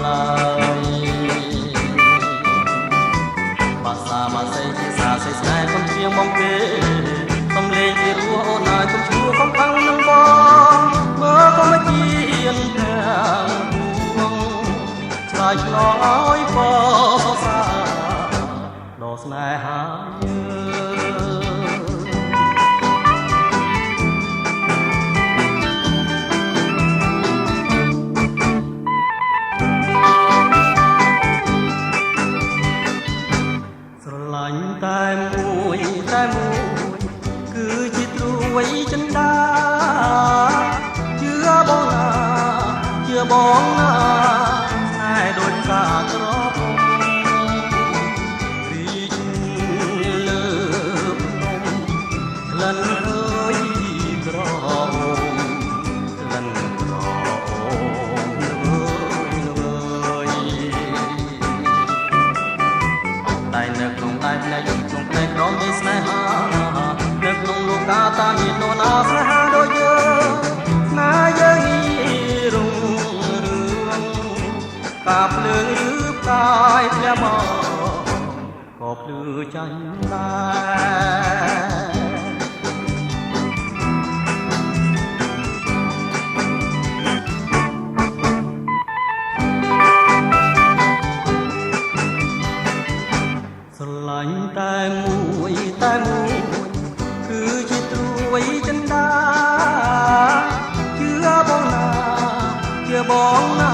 ឡើយភាសាមកសេភាសាសេស្នេហ៍คนเพียงបងគេសំលេងពីរោះអូនហើយគុំឈ្មោះខំខាំងនឹងបងមើលក៏មកជាទាំងពួងឆ្លើយឆ្លងឲ្យបងសរសើរដល់ស្នេហាតែមួយគឺជាត្រួយចិនដាជឿបងណាជឿបងណាតែដូចកាក្រពំរីកលើកនំក្លិនអើយក្រអូមក្លិនក្រអូមតែនៅក្នុងតែផ្នែកក្នុងផ្នែកក្រមនៃស្នេហានៅក្នុងលោកកាតាមាននរណាស្នេហាដូចយើងណាយើងនេះរុងរឿងកាភ្លើងឬផ្កាយធ្លាក់មកក៏ភ្លឺចាញ់ដែរស្រឡាញ់តែមួយគឺជាត្រួយចិនដាជឿបងណាជឿបងណា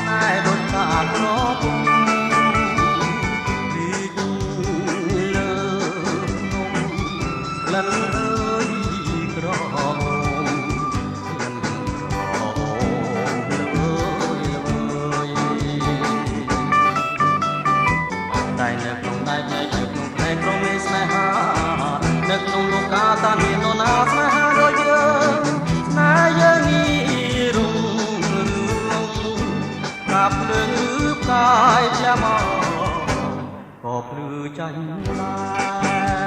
តែដូចកាក្រពំរីកលើនំក្លិនអើយក្រអូមក្លិនក្រអូមតែនៅក្នុងដៃផ្នែកក្នុងផ្នែកក្រមនៃស្នេហានៅក្នុងលោកកាតាមាននរណាស្នេហាដូចយើងស្នេហ៍យើងនេះរុងរឿងកាភ្លើងឬផ្កាយធ្លាក់មកក៏ភ្លឺចាញ់ដែរ